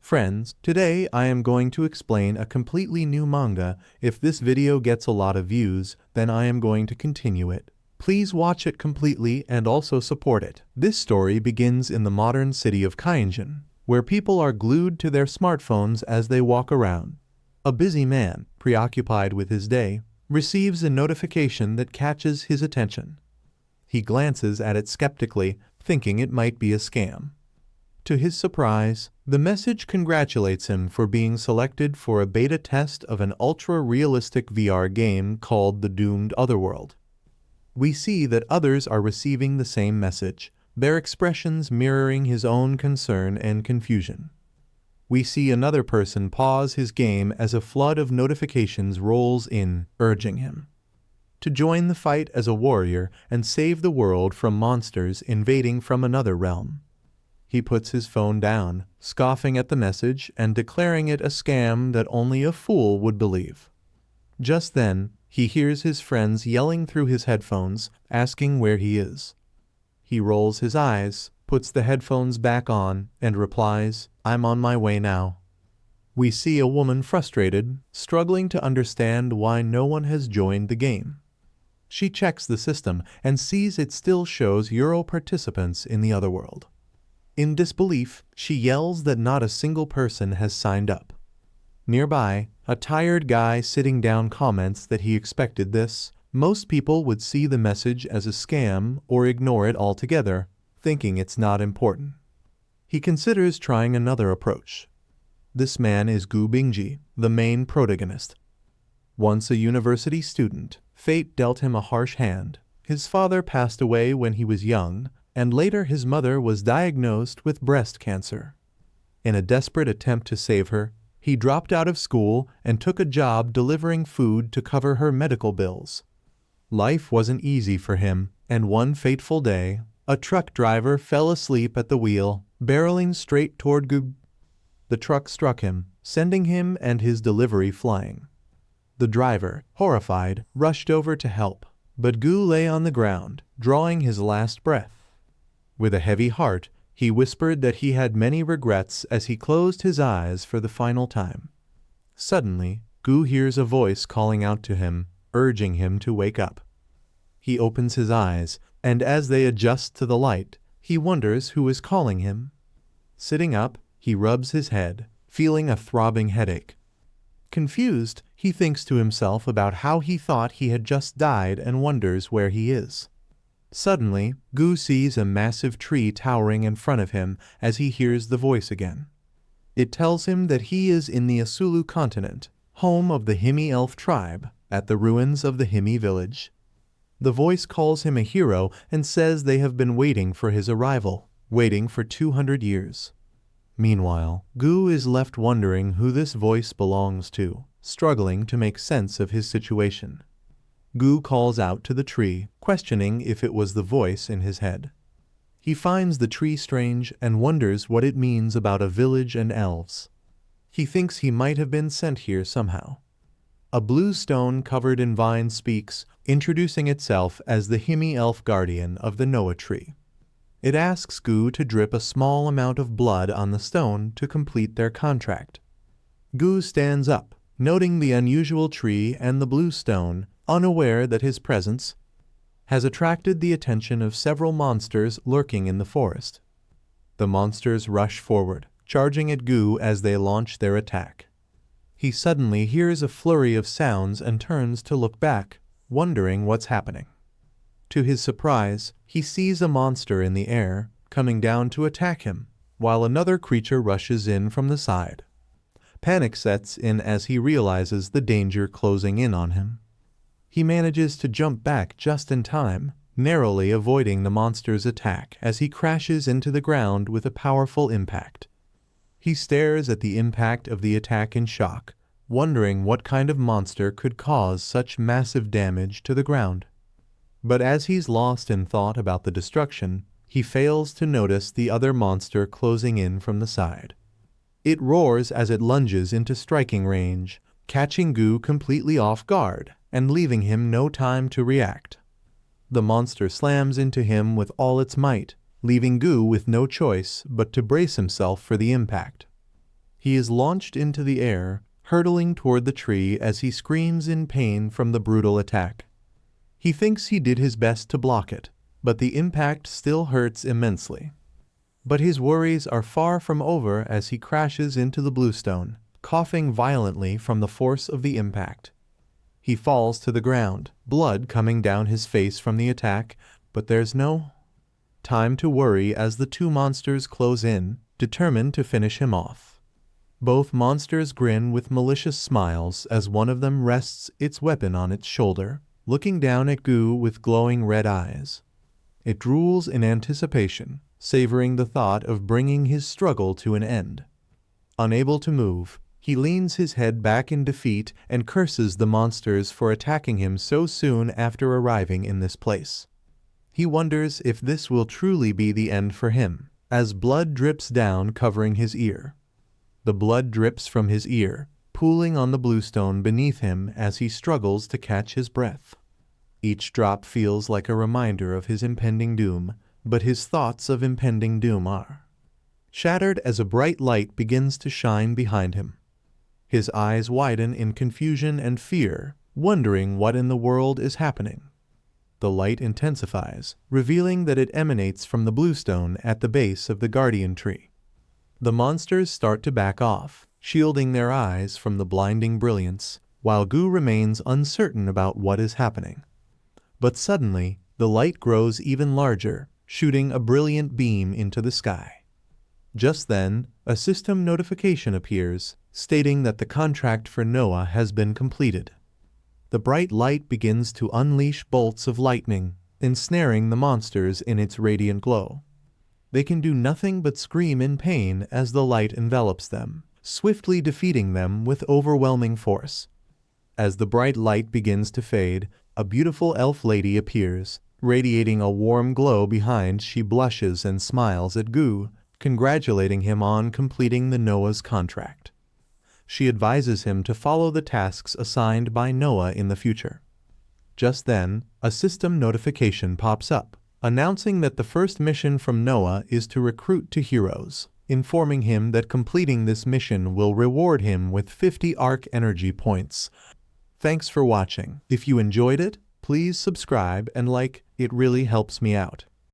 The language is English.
Friends, today I am going to explain a completely new manga. If this video gets a lot of views, then I am going to continue it. Please watch it completely and also support it. This story begins in the modern city of Kainjin, where people are glued to their smartphones as they walk around. A busy man, preoccupied with his day, receives a notification that catches his attention. He glances at it skeptically, thinking it might be a scam. To his surprise, the message congratulates him for being selected for a beta test of an ultra-realistic VR game called The Doomed Otherworld. We see that others are receiving the same message, their expressions mirroring his own concern and confusion. We see another person pause his game as a flood of notifications rolls in, urging him to join the fight as a warrior and save the world from monsters invading from another realm. He puts his phone down, scoffing at the message and declaring it a scam that only a fool would believe. Just then, he hears his friends yelling through his headphones, asking where he is. He rolls his eyes, puts the headphones back on, and replies, "I'm on my way now." We see a woman frustrated, struggling to understand why no one has joined the game. She checks the system and sees it still shows Euro participants in the other world. In disbelief, she yells that not a single person has signed up. Nearby, a tired guy sitting down comments that he expected this. Most people would see the message as a scam or ignore it altogether, thinking it's not important. He considers trying another approach. This man is Gu Bingji, the main protagonist. Once a university student, fate dealt him a harsh hand. His father passed away when he was young, and later his mother was diagnosed with breast cancer. In a desperate attempt to save her, he dropped out of school and took a job delivering food to cover her medical bills. Life wasn't easy for him, and one fateful day, a truck driver fell asleep at the wheel, barreling straight toward Gu. The truck struck him, sending him and his delivery flying. The driver, horrified, rushed over to help, but Gu lay on the ground, drawing his last breath. With a heavy heart, he whispered that he had many regrets as he closed his eyes for the final time. Suddenly, Gu hears a voice calling out to him, urging him to wake up. He opens his eyes, and as they adjust to the light, he wonders who is calling him. Sitting up, he rubs his head, feeling a throbbing headache. Confused, he thinks to himself about how he thought he had just died and wonders where he is. Suddenly, Gu sees a massive tree towering in front of him as he hears the voice again. It tells him that he is in the Asulu continent, home of the Himi elf tribe, at the ruins of the Himi village. The voice calls him a hero and says they have been waiting for his arrival, waiting for 200 years. Meanwhile, Gu is left wondering who this voice belongs to, struggling to make sense of his situation. Gu calls out to the tree, questioning if it was the voice in his head. He finds the tree strange and wonders what it means about a village and elves. He thinks he might have been sent here somehow. A blue stone covered in vines speaks, introducing itself as the Himi elf guardian of the Noah tree. It asks Gu to drip a small amount of blood on the stone to complete their contract. Gu stands up, noting the unusual tree and the blue stone, unaware that his presence has attracted the attention of several monsters lurking in the forest. The monsters rush forward, charging at Gu as they launch their attack. He suddenly hears a flurry of sounds and turns to look back, wondering what's happening. To his surprise, he sees a monster in the air, coming down to attack him, while another creature rushes in from the side. Panic sets in as he realizes the danger closing in on him. He manages to jump back just in time, narrowly avoiding the monster's attack as he crashes into the ground with a powerful impact. He stares at the impact of the attack in shock, wondering what kind of monster could cause such massive damage to the ground. But as he's lost in thought about the destruction, he fails to notice the other monster closing in from the side. It roars as it lunges into striking range, catching Gu completely off guard and leaving him no time to react. The monster slams into him with all its might, leaving Gu with no choice but to brace himself for the impact. He is launched into the air, hurtling toward the tree as he screams in pain from the brutal attack. He thinks he did his best to block it, but the impact still hurts immensely. But his worries are far from over as he crashes into the bluestone, coughing violently from the force of the impact. He falls to the ground, blood coming down his face from the attack, but there's no time to worry as the two monsters close in, determined to finish him off. Both monsters grin with malicious smiles as one of them rests its weapon on its shoulder, looking down at Gu with glowing red eyes. It drools in anticipation, savoring the thought of bringing his struggle to an end. Unable to move, he leans his head back in defeat and curses the monsters for attacking him so soon after arriving in this place. He wonders if this will truly be the end for him, as blood drips down covering his ear. The blood drips from his ear, pooling on the bluestone beneath him as he struggles to catch his breath. Each drop feels like a reminder of his impending doom, but his thoughts of impending doom are shattered as a bright light begins to shine behind him. His eyes widen in confusion and fear, wondering what in the world is happening. The light intensifies, revealing that it emanates from the bluestone at the base of the guardian tree. The monsters start to back off, shielding their eyes from the blinding brilliance, while Gu remains uncertain about what is happening. But suddenly, the light grows even larger, shooting a brilliant beam into the sky. Just then, a system notification appears, stating that the contract for Noah has been completed. The bright light begins to unleash bolts of lightning, ensnaring the monsters in its radiant glow. They can do nothing but scream in pain as the light envelops them, swiftly defeating them with overwhelming force. As the bright light begins to fade, a beautiful elf lady appears, radiating a warm glow behind. She blushes and smiles at Gu, congratulating him on completing the Noah's contract. She advises him to follow the tasks assigned by Noah in the future. Just then, a system notification pops up, announcing that the first mission from Noah is to recruit to heroes, informing him that completing this mission will reward him with 50 arc energy points. Thanks for watching. If you enjoyed it, please subscribe and like, it really helps me out.